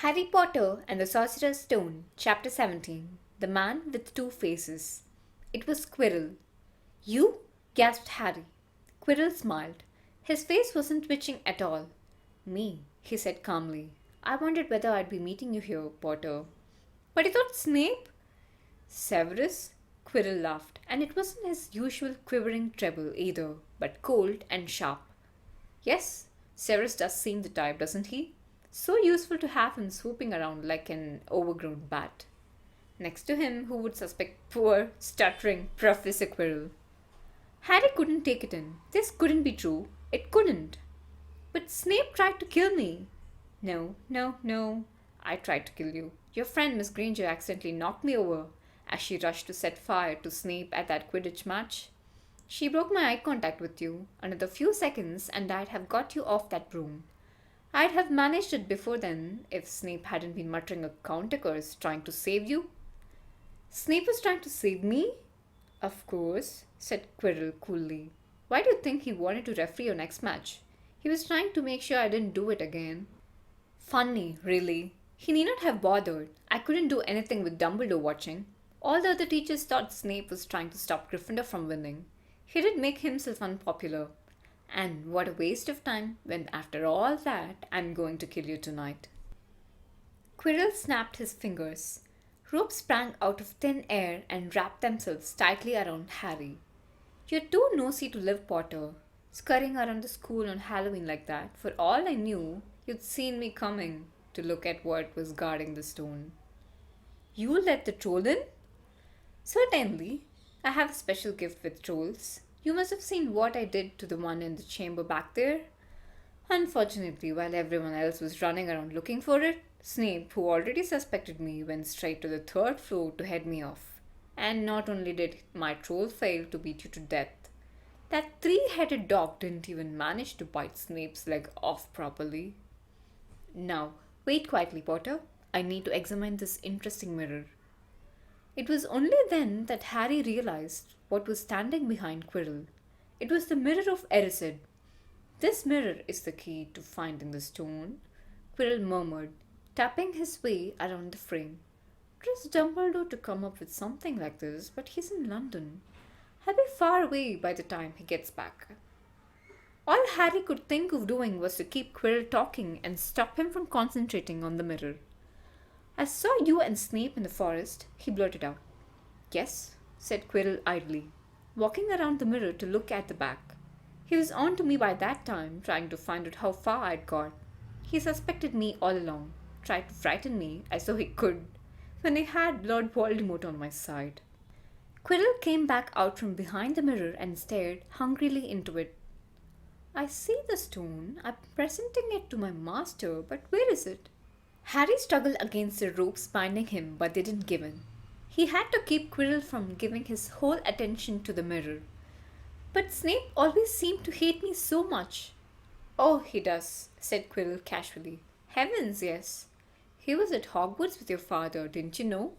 Harry Potter and the Sorcerer's Stone, Chapter 17. The Man with Two Faces. It was Quirrell. You? Gasped Harry. Quirrell smiled. His face wasn't twitching at all. Me, he said calmly. I wondered whether I'd be meeting you here, Potter. But I thought Snape? Severus? Quirrell laughed, and it wasn't his usual quivering treble either, but cold and sharp. Yes, Severus does seem the type, doesn't he? So useful to have him swooping around like an overgrown bat. Next to him, who would suspect poor, stuttering Professor Quirrell? Harry couldn't take it in. This couldn't be true. It couldn't. But Snape tried to kill me. No, no, no. I tried to kill you. Your friend Miss Granger accidentally knocked me over as she rushed to set fire to Snape at that Quidditch match. She broke my eye contact with you. Another few seconds and I'd have got you off that broom. I'd have managed it before then if Snape hadn't been muttering a counter curse trying to save you. Snape was trying to save me? Of course, said Quirrell coolly. Why do you think he wanted to referee your next match? He was trying to make sure I didn't do it again. Funny, really. He need not have bothered. I couldn't do anything with Dumbledore watching. All the other teachers thought Snape was trying to stop Gryffindor from winning. He did make himself unpopular. And what a waste of time when after all that I'm going to kill you tonight. Quirrell snapped his fingers. Ropes sprang out of thin air and wrapped themselves tightly around Harry. You're too nosy to live, Potter. Scurrying around the school on Halloween like that. For all I knew, you'd seen me coming to look at what was guarding the stone. You let the troll in? Certainly. I have a special gift with trolls. You must have seen what I did to the one in the chamber back there. Unfortunately, while everyone else was running around looking for it, Snape, who already suspected me, went straight to the third floor to head me off. And not only did my troll fail to beat you to death, that three-headed dog didn't even manage to bite Snape's leg off properly. Now, wait quietly, Potter. I need to examine this interesting mirror. It was only then that Harry realized what was standing behind Quirrell. It was the mirror of Erised. This mirror is the key to finding the stone, Quirrell murmured, tapping his way around the frame. Trust Dumbledore to come up with something like this, but he's in London. He'll be far away by the time he gets back. All Harry could think of doing was to keep Quirrell talking and stop him from concentrating on the mirror. I saw you and Snape in the forest, he blurted out. Yes, said Quirrell idly, walking around the mirror to look at the back. He was on to me by that time, trying to find out how far I'd got. He suspected me all along, tried to frighten me as though he could, when he had Lord Voldemort on my side. Quirrell came back out from behind the mirror and stared hungrily into it. I see the stone. I'm presenting it to my master, but where is it? Harry struggled against the ropes binding him, but they didn't give in. He had to keep Quirrell from giving his whole attention to the mirror. But Snape always seemed to hate me so much. Oh, he does, said Quirrell casually. Heavens, yes. He was at Hogwarts with your father, didn't you know?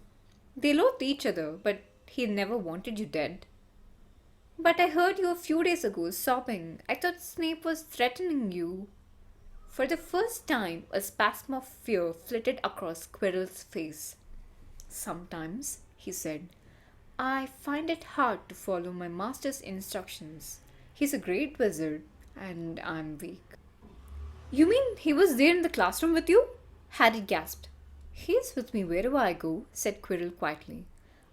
They loathed each other, but he never wanted you dead. But I heard you a few days ago sobbing. I thought Snape was threatening you. For the first time, a spasm of fear flitted across Quirrell's face. Sometimes, he said, I find it hard to follow my master's instructions. He's a great wizard, and I'm weak. You mean he was there in the classroom with you? Harry gasped. He's with me wherever I go, said Quirrell quietly.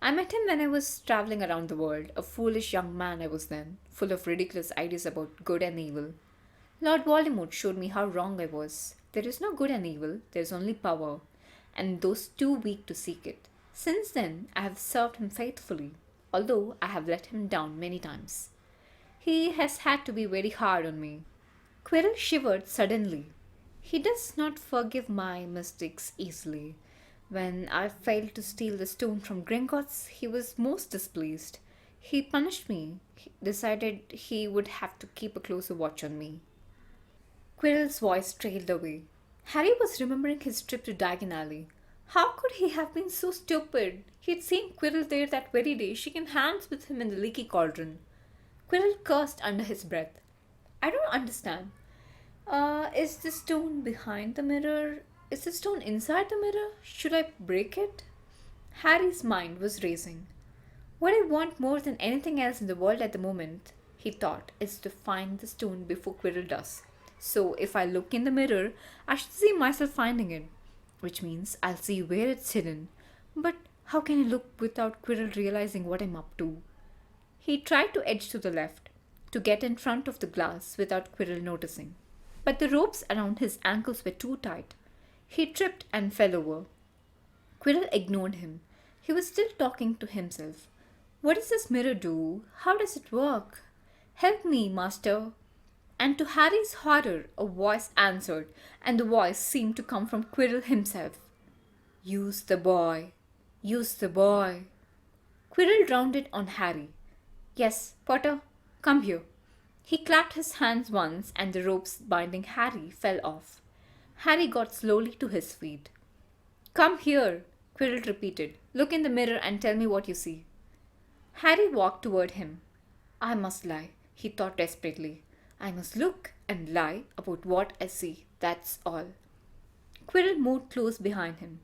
I met him when I was traveling around the world, a foolish young man I was then, full of ridiculous ideas about good and evil. Lord Voldemort showed me how wrong I was. There is no good and evil, there is only power, and those too weak to seek it. Since then, I have served him faithfully, although I have let him down many times. He has had to be very hard on me. Quirrell shivered suddenly. He does not forgive my mistakes easily. When I failed to steal the stone from Gringotts, he was most displeased. He punished me. He decided he would have to keep a closer watch on me. Quirrell's voice trailed away. Harry was remembering his trip to Diagon Alley. How could he have been so stupid? He had seen Quirrell there that very day, shaking hands with him in the leaky cauldron. Quirrell cursed under his breath. I don't understand. Is the stone behind the mirror? Is the stone inside the mirror? Should I break it? Harry's mind was racing. What I want more than anything else in the world at the moment, he thought, is to find the stone before Quirrell does. So if I look in the mirror, I should see myself finding it, which means I'll see where it's hidden. But how can I look without Quirrell realizing what I'm up to? He tried to edge to the left, to get in front of the glass without Quirrell noticing. But the ropes around his ankles were too tight. He tripped and fell over. Quirrell ignored him. He was still talking to himself. What does this mirror do? How does it work? Help me, master. And to Harry's horror, a voice answered, and the voice seemed to come from Quirrell himself. Use the boy. Use the boy. Quirrell rounded on Harry. Yes, Potter, come here. He clapped his hands once, and the ropes binding Harry fell off. Harry got slowly to his feet. Come here, Quirrell repeated. Look in the mirror and tell me what you see. Harry walked toward him. I must lie, he thought desperately. I must look and lie about what I see, that's all. Quirrell moved close behind him.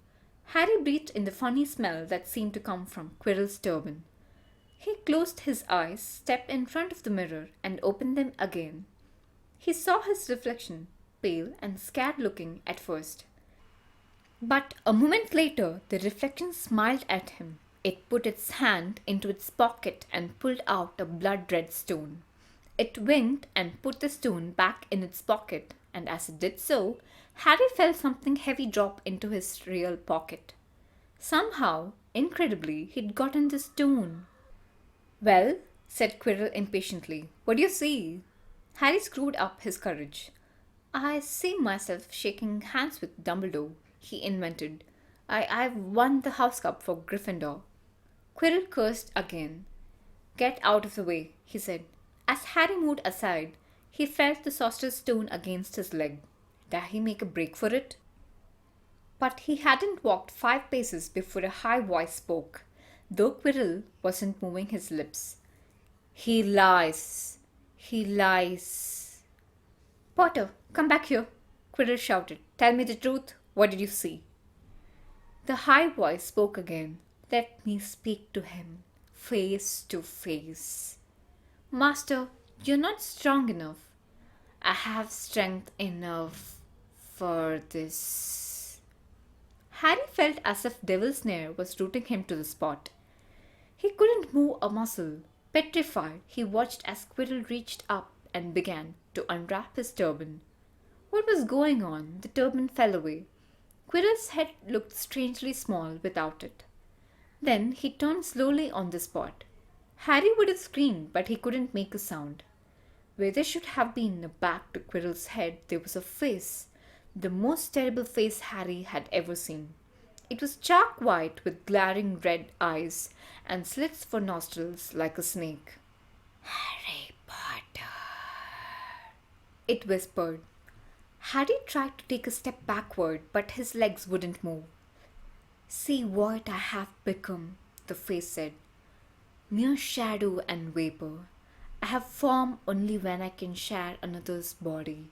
Harry breathed in the funny smell that seemed to come from Quirrell's turban. He closed his eyes, stepped in front of the mirror, and opened them again. He saw his reflection, pale and scared looking at first. But a moment later, the reflection smiled at him. It put its hand into its pocket and pulled out a blood-red stone. It winked and put the stone back in its pocket, and as it did so, Harry felt something heavy drop into his real pocket. Somehow, incredibly, he'd gotten the stone. Well, said Quirrell impatiently, what do you see? Harry screwed up his courage. I see myself shaking hands with Dumbledore, he invented. I've won the house cup for Gryffindor. Quirrell cursed again. Get out of the way, he said. As Harry moved aside, he felt the Sorcerer's stone against his leg. Did he make a break for it? But he hadn't walked 5 paces before a high voice spoke, though Quirrell wasn't moving his lips. He lies. He lies. Potter, come back here, Quirrell shouted. Tell me the truth. What did you see? The high voice spoke again. Let me speak to him, face to face. Master, you're not strong enough. I have strength enough for this. Harry felt as if Devil's Snare was rooting him to the spot. He couldn't move a muscle. Petrified, he watched as Quirrell reached up and began to unwrap his turban. What was going on? The turban fell away. Quirrell's head looked strangely small without it. Then he turned slowly on the spot. Harry would have screamed, but he couldn't make a sound. Where there should have been a back to Quirrell's head, there was a face, the most terrible face Harry had ever seen. It was chalk white with glaring red eyes and slits for nostrils like a snake. Harry Potter, it whispered. Harry tried to take a step backward, but his legs wouldn't move. See what I have become, the face said. Mere shadow and vapor. I have form only when I can share another's body.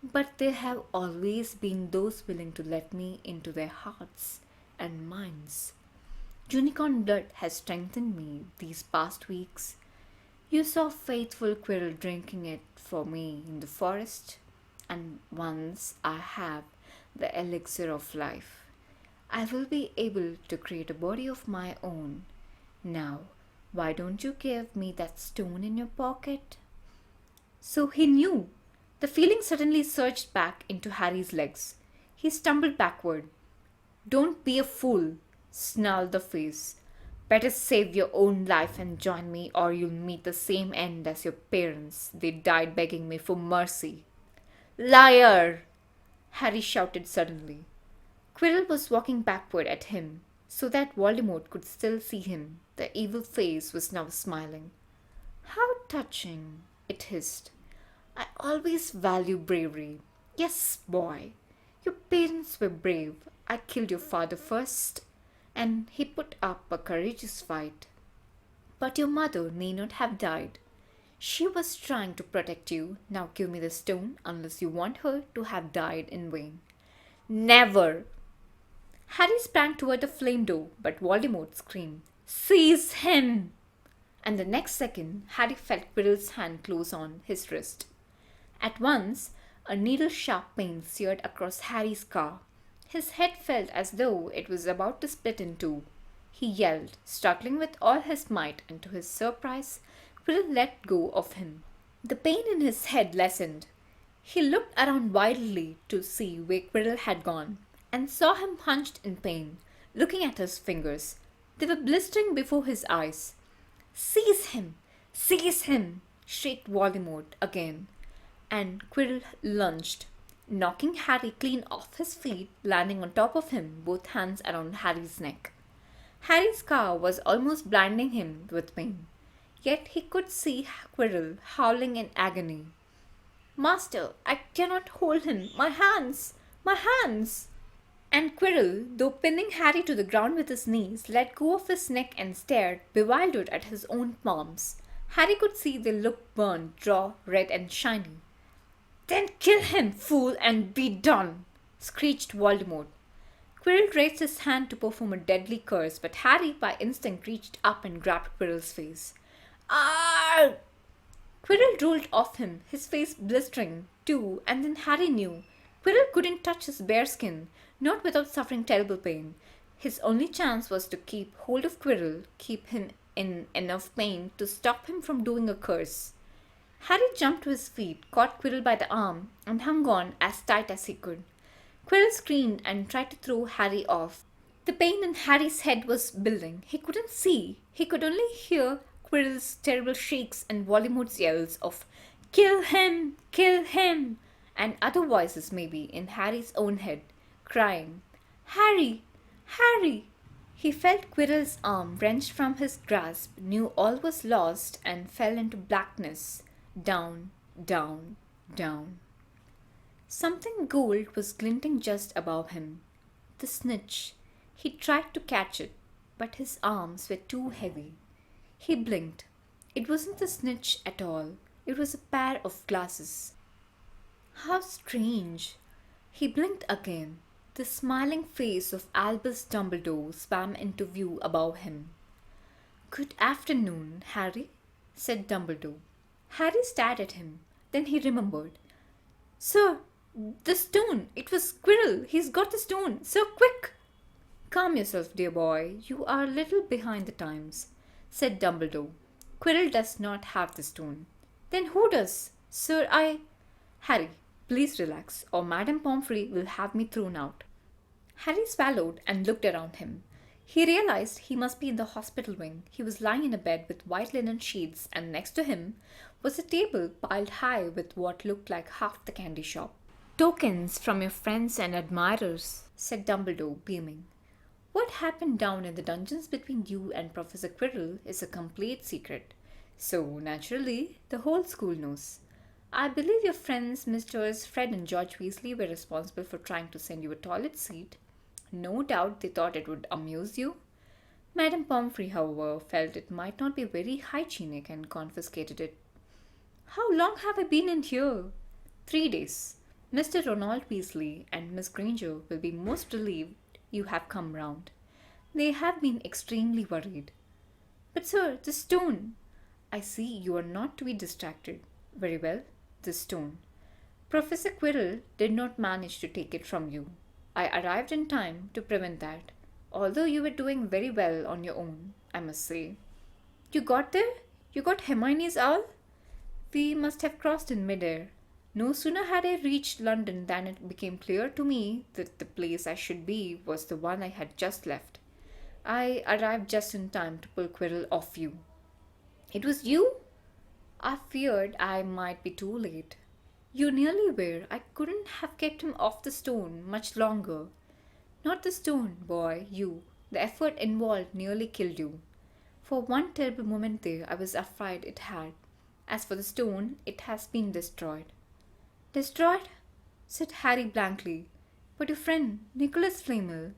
But there have always been those willing to let me into their hearts and minds. Unicorn blood has strengthened me these past weeks. You saw faithful Quirrell drinking it for me in the forest, and once I have the elixir of life, I will be able to create a body of my own. Now, why don't you give me that stone in your pocket? So he knew. The feeling suddenly surged back into Harry's legs. He stumbled backward. Don't be a fool, snarled the face. Better save your own life and join me, or you'll meet the same end as your parents. They died begging me for mercy. Liar! Harry shouted suddenly. Quirrell was walking backward at him, so that Voldemort could still see him. The evil face was now smiling. How touching, it hissed. I always value bravery. Yes, boy. Your parents were brave. I killed your father first, and he put up a courageous fight. But your mother need not have died. She was trying to protect you. Now give me the stone, unless you want her to have died in vain. Never! Harry sprang toward the flame door, but Voldemort screamed, "Seize him!" And the next second, Harry felt Quirrell's hand close on his wrist. At once, a needle-sharp pain seared across Harry's scar. His head felt as though it was about to split in two. He yelled, struggling with all his might, and to his surprise, Quirrell let go of him. The pain in his head lessened. He looked around wildly to see where Quirrell had gone, and saw him hunched in pain, looking at his fingers. They were blistering before his eyes. "Seize him! Seize him!" shrieked Voldemort again, and Quirrell lunged, knocking Harry clean off his feet, landing on top of him, both hands around Harry's neck. Harry's scar was almost blinding him with pain, yet he could see Quirrell howling in agony. "Master, I cannot hold him! My hands! My hands!" And Quirrell, though pinning Harry to the ground with his knees, let go of his neck and stared, bewildered at his own palms. Harry could see they looked burned, raw, red, and shiny. "Then kill him, fool, and be done!" screeched Voldemort. Quirrell raised his hand to perform a deadly curse, but Harry by instinct reached up and grabbed Quirrell's face. "Ah!" Quirrell rolled off him, his face blistering, too, and then Harry knew. Quirrell couldn't touch his bare skin, not without suffering terrible pain. His only chance was to keep hold of Quirrell, keep him in enough pain to stop him from doing a curse. Harry jumped to his feet, caught Quirrell by the arm, and hung on as tight as he could. Quirrell screamed and tried to throw Harry off. The pain in Harry's head was building. He couldn't see. He could only hear Quirrell's terrible shrieks and Voldemort's yells of "Kill him! Kill him!" and other voices maybe in Harry's own head, crying, "Harry! Harry!" He felt Quirrell's arm wrenched from his grasp, knew all was lost, and fell into blackness, down, down, down. Something gold was glinting just above him. The snitch. He tried to catch it, but his arms were too heavy. He blinked. It wasn't the snitch at all. It was a pair of glasses. How strange. He blinked again. The smiling face of Albus Dumbledore swam into view above him. "Good afternoon, Harry," said Dumbledore. Harry stared at him. Then he remembered. "Sir, the stone! It was Quirrell! He's got the stone! Sir, quick!" "Calm yourself, dear boy. You are a little behind the times," said Dumbledore. "Quirrell does not have the stone." "Then who does? Sir, Harry, please relax, or Madame Pomfrey will have me thrown out." Harry swallowed and looked around him. He realized he must be in the hospital wing. He was lying in a bed with white linen sheets, and next to him was a table piled high with what looked like half the candy shop. "Tokens from your friends and admirers," said Dumbledore, beaming. "What happened down in the dungeons between you and Professor Quirrell is a complete secret. So, naturally, the whole school knows. I believe your friends, Messrs. Fred and George Weasley, were responsible for trying to send you a toilet seat. No doubt they thought it would amuse you. Madame Pomfrey, however, felt it might not be very hygienic and confiscated it. How long have I been in here?" "3 days. Mr. Ronald Weasley and Miss Granger will be most relieved you have come round. They have been extremely worried." "But sir, the stone—" "I see you are not to be distracted. Very well, the stone. Professor Quirrell did not manage to take it from you. I arrived in time to prevent that, although you were doing very well on your own, I must say." "You got there? You got Hermione's owl?" "We must have crossed in midair. No sooner had I reached London than it became clear to me that the place I should be was the one I had just left. I arrived just in time to pull Quirrell off you." "It was you?" "I feared I might be too late." "You nearly were. I couldn't have kept him off the stone much longer." "Not the stone, boy, you. The effort involved nearly killed you. For one terrible moment there I was afraid it had. As for the stone, it has been destroyed." "Destroyed?" said Harry blankly. "But your friend, Nicholas Flamel—"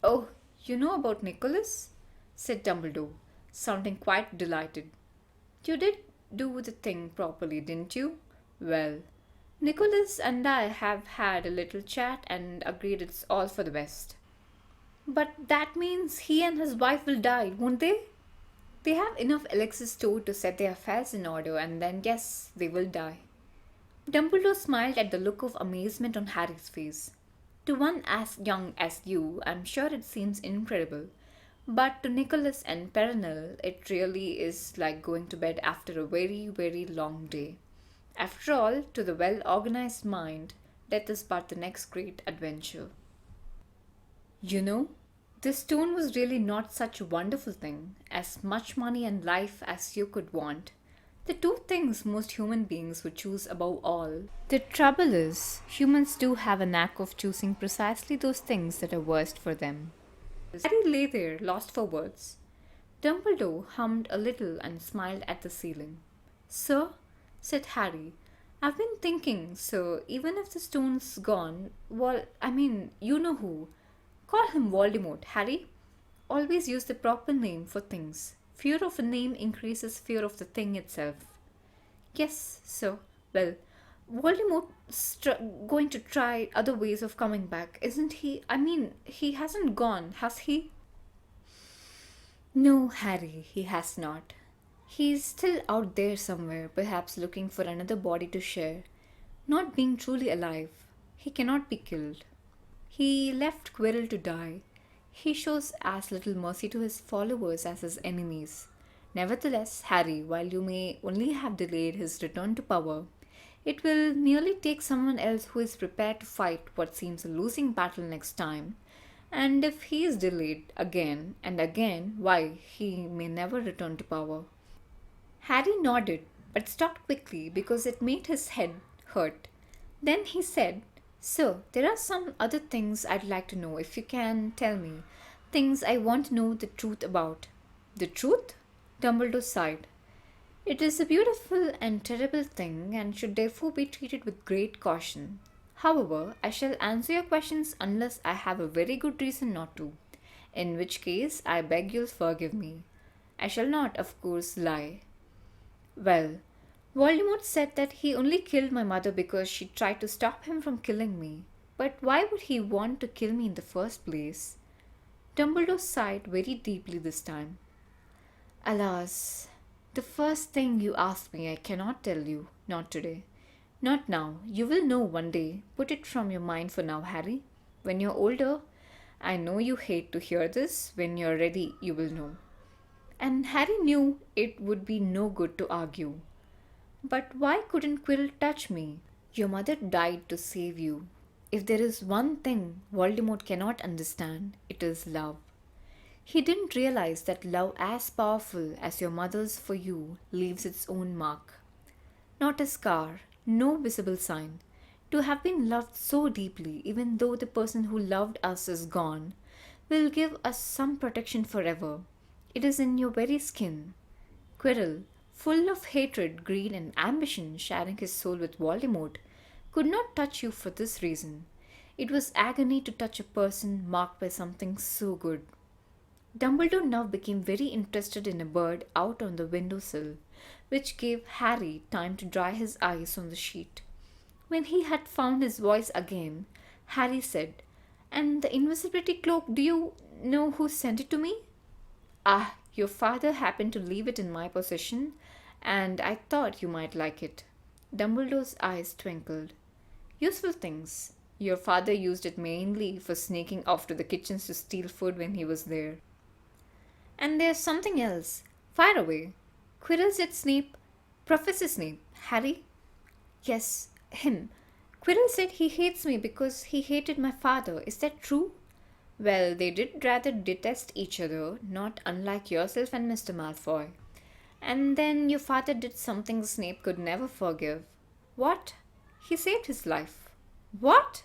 "Oh, you know about Nicholas?" said Dumbledore, sounding quite delighted. "You did do the thing properly, didn't you? Well, Nicholas and I have had a little chat and agreed it's all for the best. But that means he and his wife will die, won't they? They have enough elixirs stored to set their affairs in order, and then, yes, they will die. Dumbledore smiled at the look of amazement on Harry's face. To one as young as you, I'm sure it seems incredible. But to Nicholas and Perenelle, it really is like going to bed after a very, very long day. After all, to the well organized mind, death is but the next great adventure. You know, this stone was really not such a wonderful thing, as much money and life as you could want. The two things most human beings would choose above all. The trouble is, humans do have a knack of choosing precisely those things that are worst for them. Harry lay there, lost for words. Dumbledore hummed a little and smiled at the ceiling. Sir, said Harry, I've been thinking, sir, even if the stone's gone, well, I mean, you know who. Call him Voldemort, Harry. Always use the proper name for things. Fear of a name increases fear of the thing itself. Yes, sir. Well, Voldemort's going to try other ways of coming back, isn't he? I mean, he hasn't gone, has he? No, Harry, he has not. He's still out there somewhere, perhaps looking for another body to share. Not being truly alive. He cannot be killed. He left Quirrell to die. He shows as little mercy to his followers as his enemies. Nevertheless, Harry, while you may only have delayed his return to power, it will merely take someone else who is prepared to fight what seems a losing battle next time. And if he is delayed again and again, why, he may never return to power. Harry nodded, but stopped quickly because it made his head hurt. Then he said, Sir, there are some other things I'd like to know if you can tell me. Things I want to know the truth about. The truth? Dumbledore sighed. It is a beautiful and terrible thing and should therefore be treated with great caution. However, I shall answer your questions unless I have a very good reason not to, in which case I beg you'll forgive me. I shall not, of course, lie. Well, Voldemort said that he only killed my mother because she tried to stop him from killing me. But why would he want to kill me in the first place? Dumbledore sighed very deeply this time. Alas, the first thing you ask me I cannot tell you, not today. Not now. You will know one day. Put it from your mind for now, Harry. When you're older, I know you hate to hear this. When you're ready, you will know. And Harry knew it would be no good to argue. But why couldn't Quirrell touch me? Your mother died to save you. If there is one thing Voldemort cannot understand, it is love. He didn't realize that love as powerful as your mother's for you leaves its own mark. Not a scar, no visible sign. To have been loved so deeply, even though the person who loved us is gone, will give us some protection forever. It is in your very skin. Quirrell, full of hatred, greed, and ambition, sharing his soul with Voldemort, could not touch you for this reason. It was agony to touch a person marked by something so good. Dumbledore now became very interested in a bird out on the windowsill, which gave Harry time to dry his eyes on the sheet. When he had found his voice again, Harry said, And the invisibility cloak, do you know who sent it to me? Ah, your father happened to leave it in my possession, and I thought you might like it. Dumbledore's eyes twinkled. Useful things. Your father used it mainly for sneaking off to the kitchens to steal food when he was there. And there's something else. Fire away. Quirrell said Snape. Professor Snape. Harry? Yes, him. Quirrell said he hates me because he hated my father. Is that true? Well, they did rather detest each other, not unlike yourself and Mr. Malfoy. And then your father did something Snape could never forgive. What? He saved his life. What?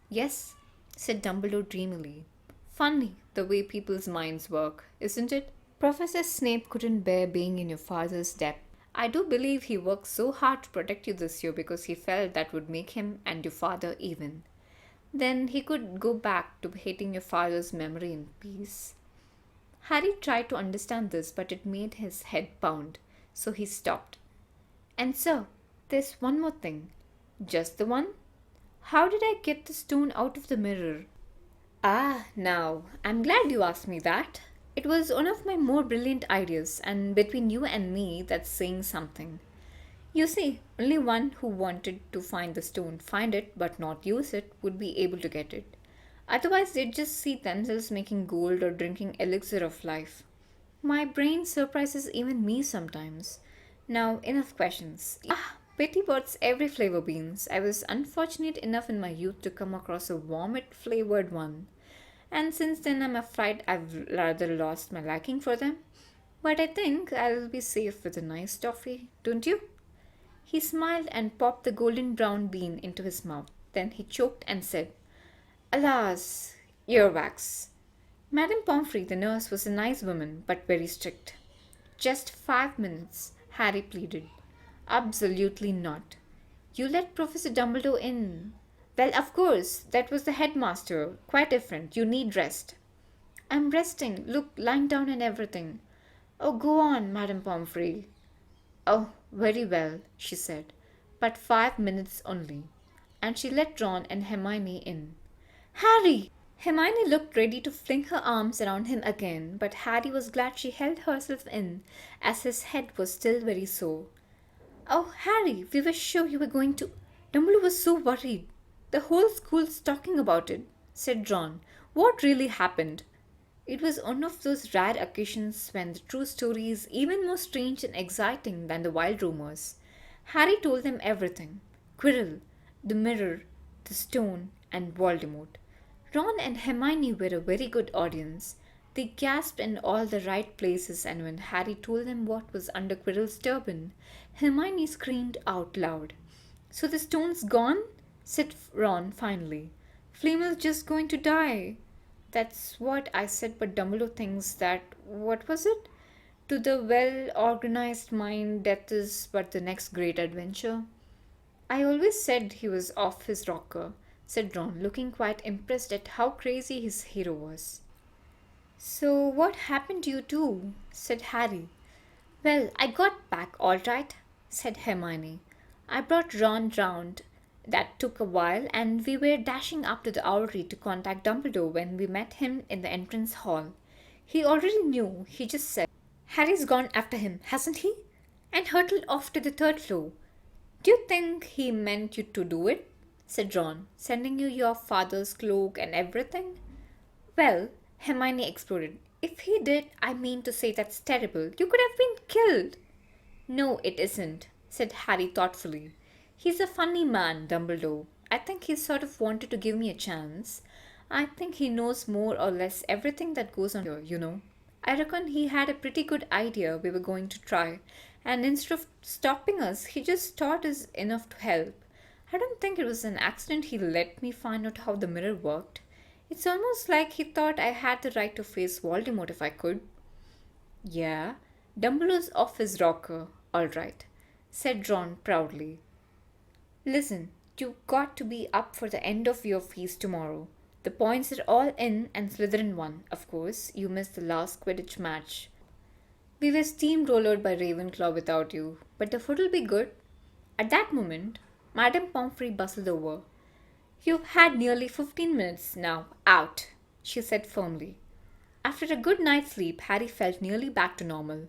Yes, said Dumbledore dreamily. Funny the way people's minds work, isn't it? Professor Snape couldn't bear being in your father's debt. I do believe he worked so hard to protect you this year because he felt that would make him and your father even. Then he could go back to hating your father's memory in peace. Harry tried to understand this, but it made his head pound, so he stopped. And sir, there's one more thing. Just the one? How did I get the stone out of the mirror? Ah, now, I'm glad you asked me that. It was one of my more brilliant ideas, and between you and me, that's saying something. You see, only one who wanted to find the stone, find it, but not use it, would be able to get it. Otherwise, they'd just see themselves making gold or drinking elixir of life. My brain surprises even me sometimes. Now, enough questions. Ah, petty pots, every flavor beans. I was unfortunate enough in my youth to come across a vomit flavored one. And since then, I'm afraid I've rather lost my liking for them. But I think I'll be safe with a nice toffee, don't you? He smiled and popped the golden brown bean into his mouth. Then he choked and said, Alas, earwax. Madame Pomfrey, the nurse, was a nice woman, but very strict. Just 5 minutes, Harry pleaded. Absolutely not. You let Professor Dumbledore in. Well, of course, that was the headmaster. Quite different. You need rest. I'm resting. Look, lying down and everything. Oh, go on, Madame Pomfrey. Oh, very well, she said. But 5 minutes only. And she let Ron and Hermione in. Harry! Hermione looked ready to fling her arms around him again, but Harry was glad she held herself in, as his head was still very sore. Oh, Harry, we were sure you were going to. Dumbledore was so worried. The whole school's talking about it, said Ron. What really happened? It was one of those rare occasions when the true story is even more strange and exciting than the wild rumors. Harry told them everything: Quirrell, the mirror, the stone, and Voldemort. Ron and Hermione were a very good audience. They gasped in all the right places, and when Harry told them what was under Quirrell's turban, Hermione screamed out loud. So the stone's gone? Said Ron finally. Flamel's just going to die. That's what I said, but Dumbledore thinks that. What was it? To the well organized mind, death is but the next great adventure. I always said he was off his rocker, said Ron, looking quite impressed at how crazy his hero was. So, what happened to you two? Said Harry. Well, I got back all right, said Hermione. I brought Ron round. That took a while, and we were dashing up to the Owlery to contact Dumbledore when we met him in the entrance hall. He already knew. He just said, Harry's gone after him, hasn't he? And hurtled off to the third floor. Do you think he meant you to do it? Said Ron, sending you your father's cloak and everything? Well, Hermione exploded. If he did, I mean to say that's terrible. You could have been killed. No, it isn't, said Harry thoughtfully. He's a funny man, Dumbledore. I think he sort of wanted to give me a chance. I think he knows more or less everything that goes on here. I reckon he had a pretty good idea we were going to try, and instead of stopping us, he just thought us enough to help. I don't think it was an accident he let me find out how the mirror worked. It's almost like he thought I had the right to face Voldemort if I could. Yeah, Dumbledore's off his rocker, all right, said Ron proudly. Listen, you got to be up for the end of your feast tomorrow. The points are all in and Slytherin won, of course. You missed the last Quidditch match. We were steamrollered by Ravenclaw without you, but the food'll be good. At that moment, Madame Pomfrey bustled over. You've had nearly 15 minutes now. Out, she said firmly. After a good night's sleep, Harry felt nearly back to normal.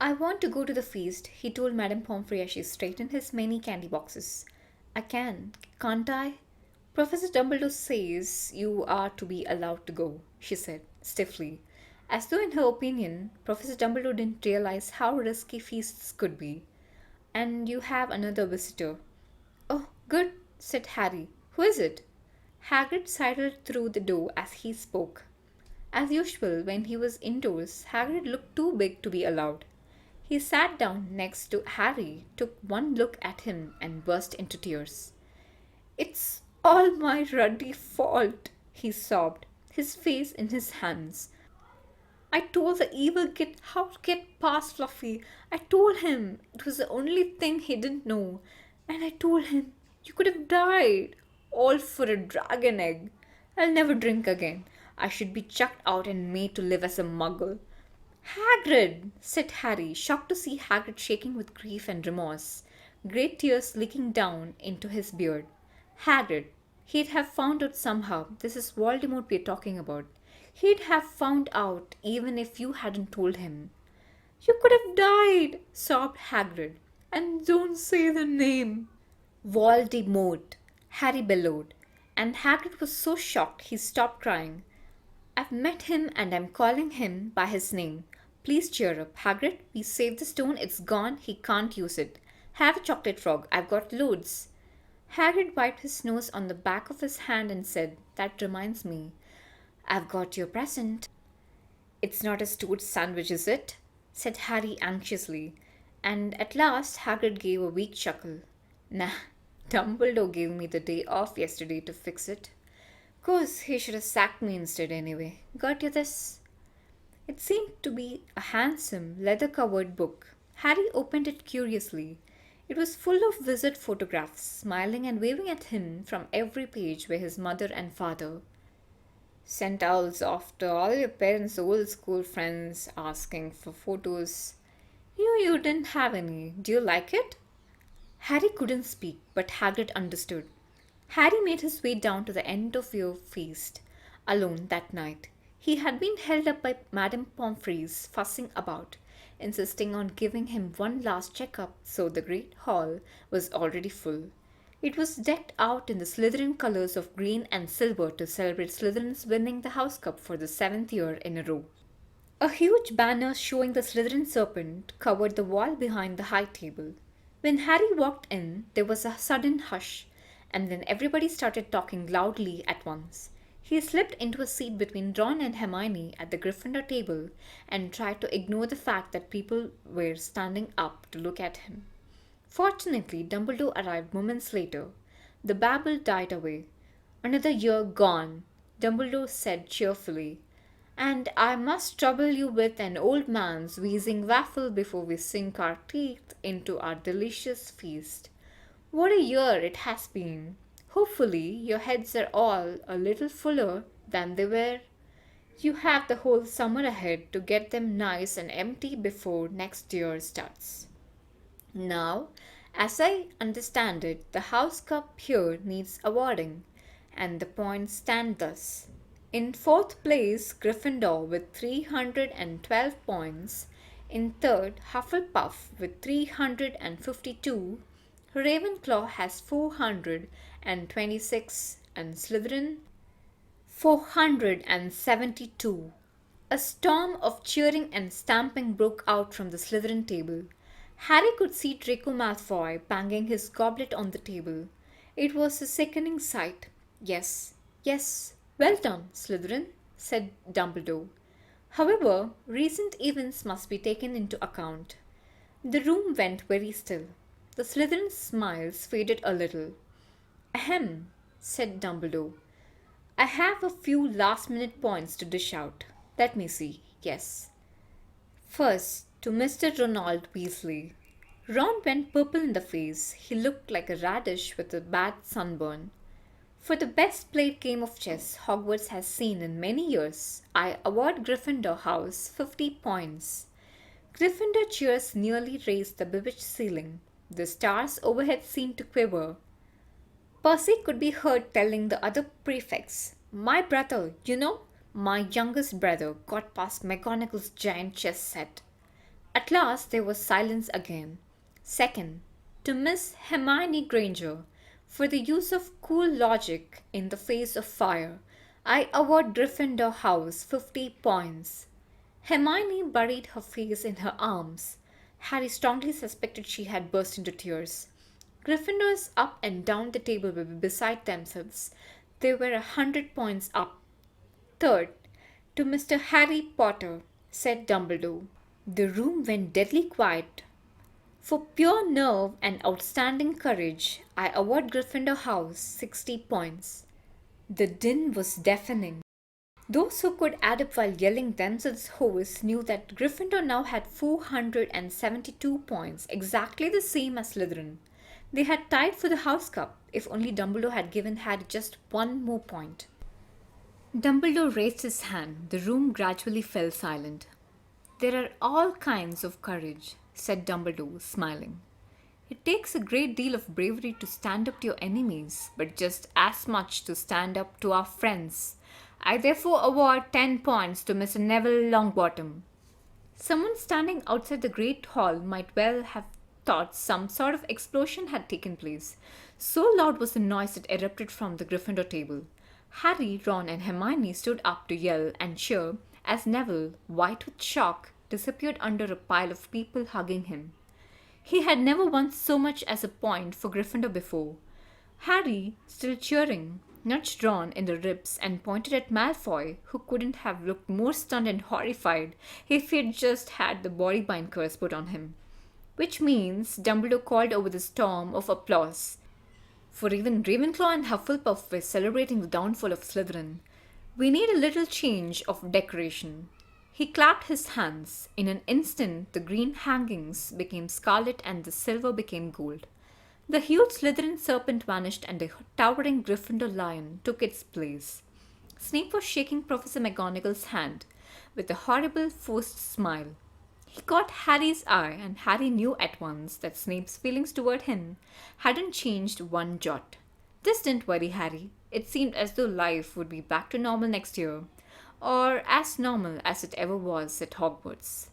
I want to go to the feast, he told Madame Pomfrey as she straightened his many candy boxes. I can't I? Professor Dumbledore says you are to be allowed to go, she said, stiffly, as though in her opinion, Professor Dumbledore didn't realize how risky feasts could be. And you have another visitor. Oh, good, said Harry. Who is it? Hagrid sidled through the door as he spoke. As usual, when he was indoors, Hagrid looked too big to be allowed. He sat down next to Harry, took one look at him, and burst into tears. It's all my ruddy fault, he sobbed, his face in his hands. I told the evil git how to get past Fluffy. I told him it was the only thing he didn't know. And I told him you could have died. All for a dragon egg. I'll never drink again. I should be chucked out and made to live as a muggle. Hagrid, said Harry, shocked to see Hagrid shaking with grief and remorse. great tears leaking down into his beard. Hagrid, he'd have found out somehow. This is Voldemort we're talking about. He'd have found out even if you hadn't told him. You could have died, sobbed Hagrid. And don't say the name. Voldemort, Harry bellowed, and Hagrid was so shocked he stopped crying. I've met him and I'm calling him by his name. Please cheer up, Hagrid. We saved the stone, it's gone, he can't use it. Have a chocolate frog, I've got loads. Hagrid wiped his nose on the back of his hand and said, That reminds me, I've got your present. It's not a stewed sandwich, is it? Said Harry anxiously, and at last Hagrid gave a weak chuckle. Nah, Dumbledore gave me the day off yesterday to fix it. Course, he should have sacked me instead anyway. Got you this? It seemed to be a handsome, leather-covered book. Harry opened it curiously. It was full of wizard photographs, smiling and waving at him from every page were his mother and father. Sent owls off to all your parents' old school friends asking for photos. You didn't have any. Do you like it? Harry couldn't speak, but Hagrid understood. Harry made his way down to the end of your feast, alone that night. He had been held up by Madame Pomfrey's fussing about, insisting on giving him one last check-up, so the great hall was already full. It was decked out in the Slytherin colours of green and silver to celebrate Slytherin's winning the House Cup for the 7th year in a row. A huge banner showing the Slytherin serpent covered the wall behind the high table. When Harry walked in, there was a sudden hush, and then everybody started talking loudly at once. He slipped into a seat between Ron and Hermione at the Gryffindor table and tried to ignore the fact that people were standing up to look at him. Fortunately, Dumbledore arrived moments later. The babble died away. Another year gone, Dumbledore said cheerfully. And I must trouble you with an old man's wheezing waffle before we sink our teeth into our delicious feast. What a year it has been! Hopefully, your heads are all a little fuller than they were. You have the whole summer ahead to get them nice and empty before next year starts. Now, as I understand it, the House Cup here needs awarding, and the points stand thus. In fourth place, Gryffindor with 312 points. In third, Hufflepuff with 352. Ravenclaw has 426 and Slytherin 472. A storm of cheering and stamping broke out from the Slytherin table. Harry could see Draco Malfoy banging his goblet on the table. It was a sickening sight. Yes, yes, well done, Slytherin, said Dumbledore. However, recent events must be taken into account. The room went very still. The Slytherin smiles faded a little. Ahem, said Dumbledore. I have a few last-minute points to dish out. Let me see. Yes. First, to Mr. Ronald Weasley. Ron went purple in the face. He looked like a radish with a bad sunburn. For the best played game of chess Hogwarts has seen in many years, I award Gryffindor House 50 points. Gryffindor cheers nearly raised the bewitched ceiling. The stars overhead seemed to quiver. Percy could be heard telling the other prefects, My brother, my youngest brother got past McGonagall's giant chess set. At last there was silence again. Second, to Miss Hermione Granger, for the use of cool logic in the face of fire, I award Gryffindor House 50 points. Hermione buried her face in her arms. Harry strongly suspected she had burst into tears. Gryffindors up and down the table were beside themselves. They were 100 points up. Third, to Mr. Harry Potter, said Dumbledore. The room went deadly quiet. For pure nerve and outstanding courage, I award Gryffindor House 60 points. The din was deafening. Those who could add up while yelling themselves hoarse knew that Gryffindor now had 472 points, exactly the same as Slytherin. They had tied for the House Cup, if only Dumbledore had given Harry just one more point. Dumbledore raised his hand. The room gradually fell silent. There are all kinds of courage, said Dumbledore, smiling. It takes a great deal of bravery to stand up to your enemies, but just as much to stand up to our friends. I therefore award 10 points to Mr. Neville Longbottom. Someone standing outside the great hall might well have thought some sort of explosion had taken place. So loud was the noise that erupted from the Gryffindor table. Harry, Ron, and Hermione stood up to yell and cheer as Neville, white with shock, disappeared under a pile of people hugging him. He had never won so much as a point for Gryffindor before. Harry, still cheering, nudged Ron in the ribs and pointed at Malfoy, who couldn't have looked more stunned and horrified if he'd just had the body bind curse put on him. Which means Dumbledore called over the storm of applause. For even Ravenclaw and Hufflepuff were celebrating the downfall of Slytherin. We need a little change of decoration. He clapped his hands. In an instant, the green hangings became scarlet and the silver became gold. The huge Slytherin serpent vanished and a towering Gryffindor lion took its place. Snape was shaking Professor McGonagall's hand with a horrible forced smile. He caught Harry's eye, and Harry knew at once that Snape's feelings toward him hadn't changed one jot. This didn't worry Harry. It seemed as though life would be back to normal next year, or as normal as it ever was at Hogwarts.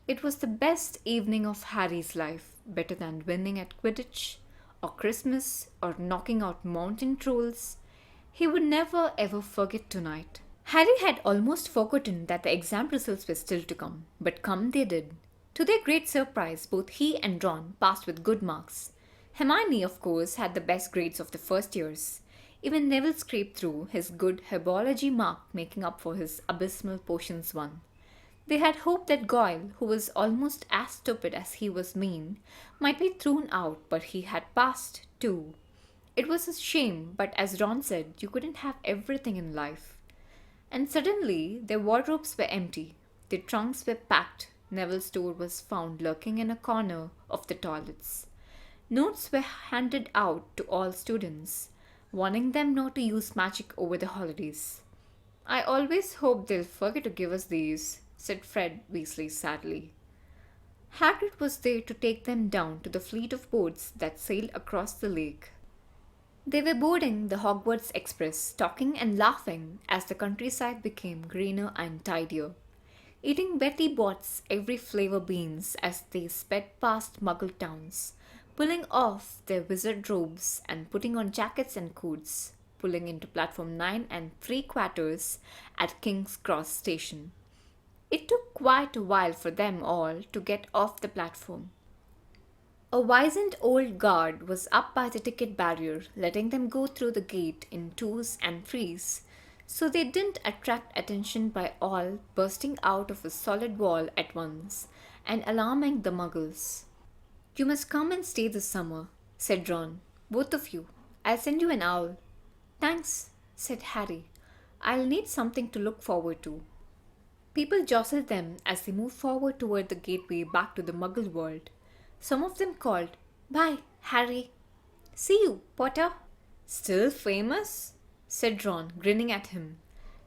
It was the best evening of Harry's life, better than winning at Quidditch, or Christmas, or knocking out mountain trolls. He would never ever forget tonight. Harry had almost forgotten that the exam results were still to come, but come they did. To their great surprise, both he and Ron passed with good marks. Hermione, of course, had the best grades of the first years. Even Neville scraped through, his good herbology mark making up for his abysmal potions one. They had hoped that Goyle, who was almost as stupid as he was mean, might be thrown out, but he had passed too. It was a shame, but as Ron said, you couldn't have everything in life. And suddenly, their wardrobes were empty. Their trunks were packed. Neville's door was found lurking in a corner of the toilets. Notes were handed out to all students, warning them not to use magic over the holidays. I always hope they'll forget to give us these, said Fred Weasley sadly. Hagrid was there to take them down to the fleet of boats that sailed across the lake. They were boarding the Hogwarts Express, talking and laughing as the countryside became greener and tidier, eating Betty Bott's every flavor beans as they sped past Muggle towns, pulling off their wizard robes and putting on jackets and coats, pulling into platform 9 and 3/4 at King's Cross Station. It took quite a while for them all to get off the platform. A wizened old guard was up by the ticket barrier, letting them go through the gate in twos and threes, so they didn't attract attention by all bursting out of a solid wall at once and alarming the muggles. You must come and stay this summer, said Ron. Both of you. I'll send you an owl. Thanks, said Harry. I'll need something to look forward to. People jostled them as they moved forward toward the gateway back to the Muggle world. Some of them called, Bye, Harry. See you, Potter. Still famous? Said Ron, grinning at him.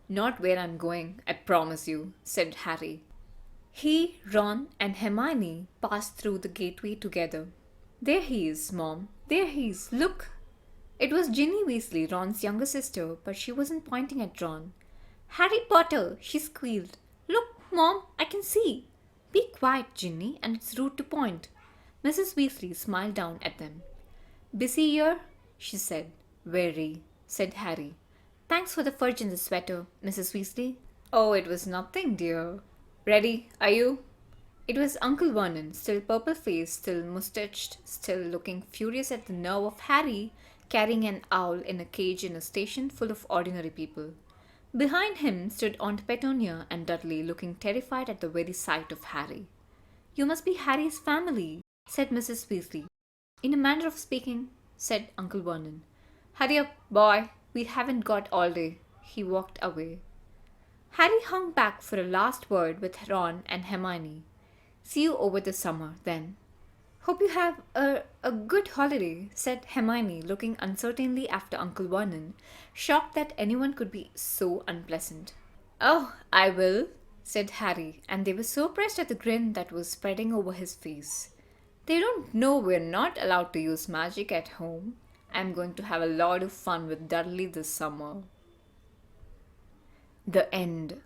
Not where I'm going, I promise you, said Harry. He, Ron, and Hermione passed through the gateway together. There he is, Mom. There he is. Look. It was Ginny Weasley, Ron's younger sister, but she wasn't pointing at Ron. Harry Potter, she squealed. Look, Mom, I can see. Be quiet, Ginny, and it's rude to point. Mrs. Weasley smiled down at them. Busy here? She said. Very, said Harry. Thanks for the fudge and the sweater, Mrs. Weasley. Oh, it was nothing, dear. Ready, are you? It was Uncle Vernon, still purple-faced, still moustached, still looking furious at the nerve of Harry carrying an owl in a cage in a station full of ordinary people. Behind him stood Aunt Petunia and Dudley, looking terrified at the very sight of Harry. You must be Harry's family, said Mrs. Weasley. In a manner of speaking, said Uncle Vernon. Hurry up, boy. We haven't got all day. He walked away. Harry hung back for a last word with Ron and Hermione. See you over the summer, then. Hope you have a good holiday, said Hermione, looking uncertainly after Uncle Vernon, shocked that anyone could be so unpleasant. Oh, I will, said Harry, and they were surprised at the grin that was spreading over his face. They don't know we're not allowed to use magic at home. I'm going to have a lot of fun with Dudley this summer. The end.